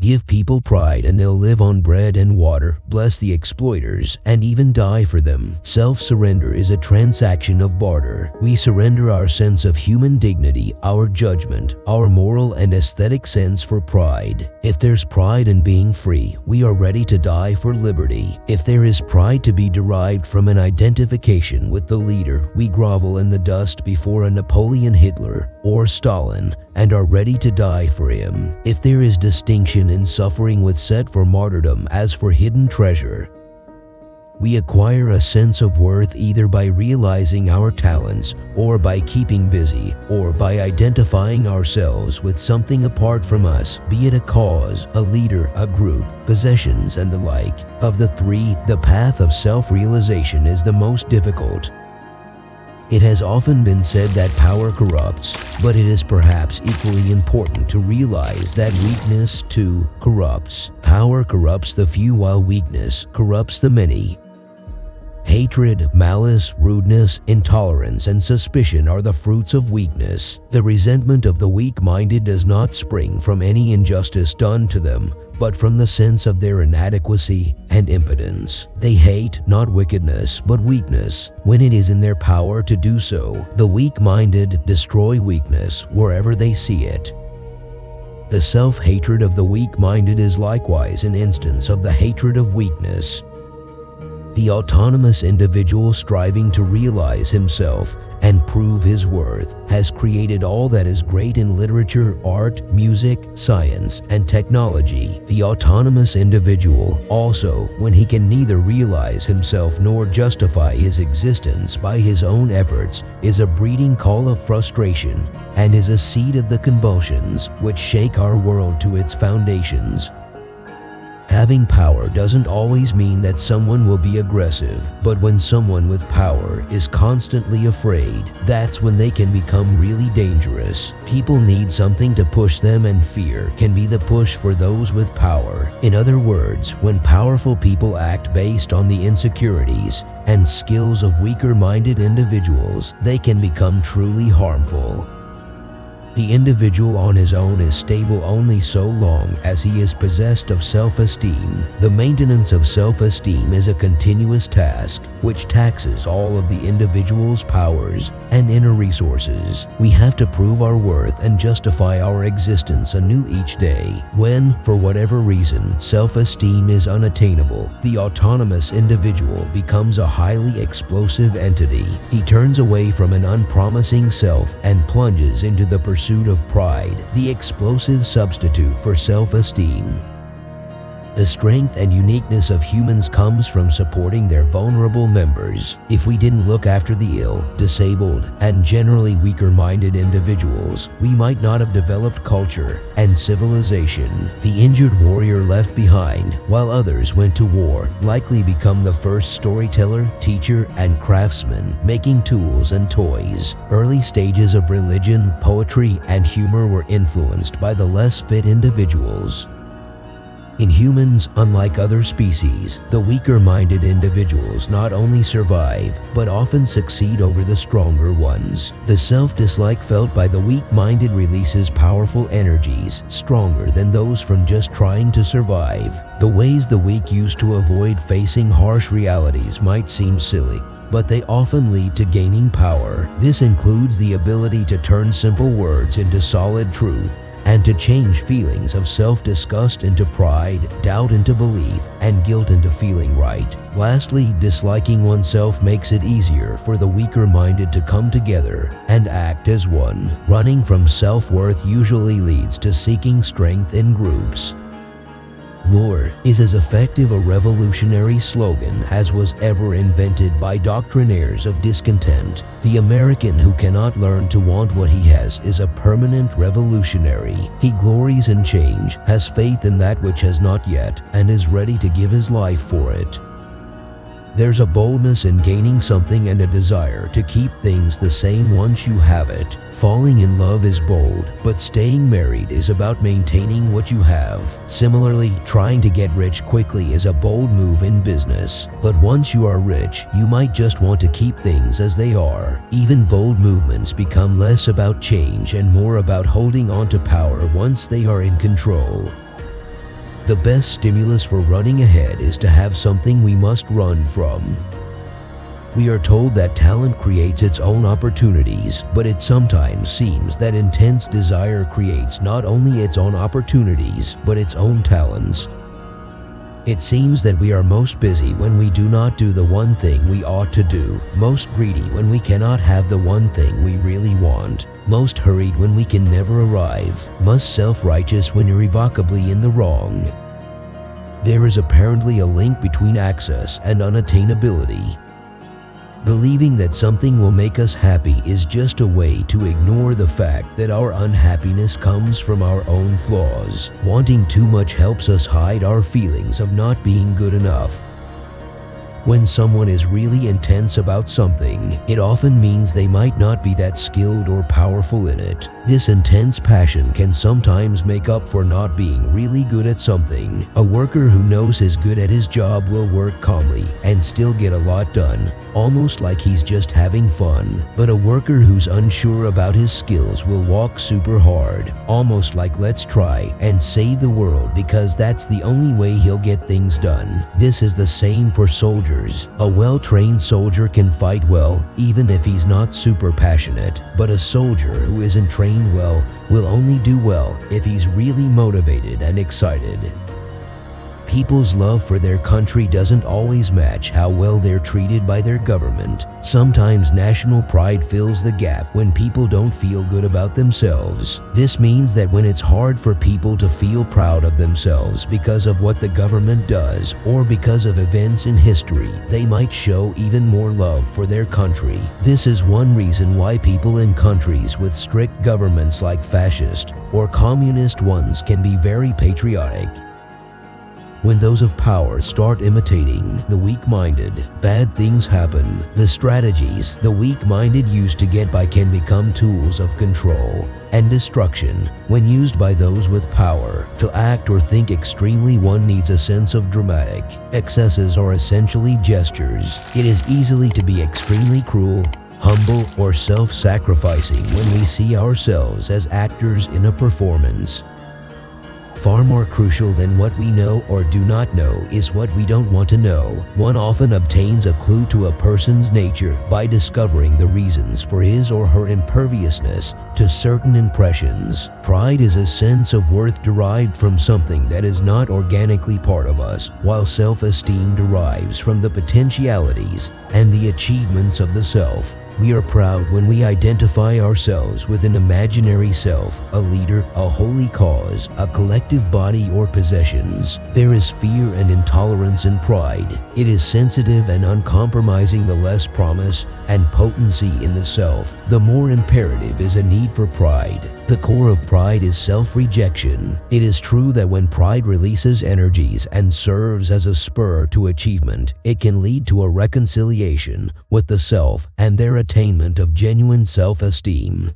Give people pride and they'll live on bread and water, bless the exploiters, and even die for them. Self-surrender is a transaction of barter. We surrender our sense of human dignity, our judgment, our moral and aesthetic sense for pride. If there's pride in being free, we are ready to die for liberty. If there is pride to be derived from an identification with the leader, we grovel in the dust before a Napoleon, Hitler, or Stalin and are ready to die for him. If there is distinction in suffering with set for martyrdom as for hidden treasure, we acquire a sense of worth either by realizing our talents, or by keeping busy, or by identifying ourselves with something apart from us, be it a cause, a leader, a group, possessions, and the like. Of the three, the path of self-realization is the most difficult. It has often been said that power corrupts, but it is perhaps equally important to realize that weakness, too, corrupts. Power corrupts the few while weakness corrupts the many. Hatred, malice, rudeness, intolerance, and suspicion are the fruits of weakness. The resentment of the weak-minded does not spring from any injustice done to them, but from the sense of their inadequacy and impotence. They hate not wickedness, but weakness, when it is in their power to do so. The weak-minded destroy weakness wherever they see it. The self-hatred of the weak-minded is likewise an instance of the hatred of weakness. The autonomous individual striving to realize himself and prove his worth has created all that is great in literature, art, music, science, and technology. The autonomous individual also, when he can neither realize himself nor justify his existence by his own efforts, is a breeding call of frustration and is a seed of the convulsions which shake our world to its foundations. Having power doesn't always mean that someone will be aggressive, but when someone with power is constantly afraid, that's when they can become really dangerous. People need something to push them, and fear can be the push for those with power. In other words, when powerful people act based on the insecurities and skills of weaker-minded individuals, they can become truly harmful. The individual on his own is stable only so long as he is possessed of self-esteem. The maintenance of self-esteem is a continuous task which taxes all of the individual's powers and inner resources. We have to prove our worth and justify our existence anew each day. When, for whatever reason, self-esteem is unattainable, the autonomous individual becomes a highly explosive entity. He turns away from an unpromising self and plunges into the pursuit of pride, the explosive substitute for self-esteem. The strength and uniqueness of humans comes from supporting their vulnerable members. If we didn't look after the ill, disabled, and generally weaker-minded individuals, we might not have developed culture and civilization. The injured warrior left behind, while others went to war, likely become the first storyteller, teacher, and craftsman, making tools and toys. Early stages of religion, poetry, and humor were influenced by the less fit individuals. In humans, unlike other species, the weaker-minded individuals not only survive, but often succeed over the stronger ones. The self-dislike felt by the weak-minded releases powerful energies, stronger than those from just trying to survive. The ways the weak use to avoid facing harsh realities might seem silly, but they often lead to gaining power. This includes the ability to turn simple words into solid truth, and to change feelings of self-disgust into pride, doubt into belief, and guilt into feeling right. Lastly, disliking oneself makes it easier for the weaker-minded to come together and act as one. Running from self-worth usually leads to seeking strength in groups. More is as effective a revolutionary slogan as was ever invented by doctrinaires of discontent. The American who cannot learn to want what he has is a permanent revolutionary. He glories in change, has faith in that which has not yet, and is ready to give his life for it. There's a boldness in gaining something and a desire to keep things the same once you have it. Falling in love is bold, but staying married is about maintaining what you have. Similarly, trying to get rich quickly is a bold move in business. But once you are rich, you might just want to keep things as they are. Even bold movements become less about change and more about holding on to power once they are in control. The best stimulus for running ahead is to have something we must run from. We are told that talent creates its own opportunities, but it sometimes seems that intense desire creates not only its own opportunities, but its own talents. It seems that we are most busy when we do not do the one thing we ought to do, most greedy when we cannot have the one thing we really want, most hurried when we can never arrive, most self-righteous when irrevocably in the wrong. There is apparently a link between access and unattainability. Believing that something will make us happy is just a way to ignore the fact that our unhappiness comes from our own flaws. Wanting too much helps us hide our feelings of not being good enough. When someone is really intense about something, it often means they might not be that skilled or powerful in it. This intense passion can sometimes make up for not being really good at something. A worker who knows he's good at his job will work calmly and still get a lot done, almost like he's just having fun. But a worker who's unsure about his skills will walk super hard, almost like let's try and save the world because that's the only way he'll get things done. This is the same for soldiers. A well-trained soldier can fight well even if he's not super passionate, but a soldier who isn't trained well will only do well if he's really motivated and excited. People's love for their country doesn't always match how well they're treated by their government. Sometimes national pride fills the gap when people don't feel good about themselves. This means that when it's hard for people to feel proud of themselves because of what the government does or because of events in history, they might show even more love for their country. This is one reason why people in countries with strict governments like fascist or communist ones can be very patriotic. When those of power start imitating the weak-minded, bad things happen. The strategies the weak-minded use to get by can become tools of control and destruction. When used by those with power to act or think extremely, one needs a sense of dramatic. Excesses are essentially gestures. It is easily to be extremely cruel, humble, or self-sacrificing when we see ourselves as actors in a performance. Far more crucial than what we know or do not know is what we don't want to know. One often obtains a clue to a person's nature by discovering the reasons for his or her imperviousness to certain impressions. Pride is a sense of worth derived from something that is not organically part of us, while self-esteem derives from the potentialities and the achievements of the self. We are proud when we identify ourselves with an imaginary self, a leader, a holy cause, a collective body, or possessions. There is fear and intolerance in pride. It is sensitive and uncompromising. The less promise and potency in the self, the more imperative is a need for pride. The core of pride is self-rejection. It is true that when pride releases energies and serves as a spur to achievement, it can lead to a reconciliation with the self and their attainment of genuine self-esteem.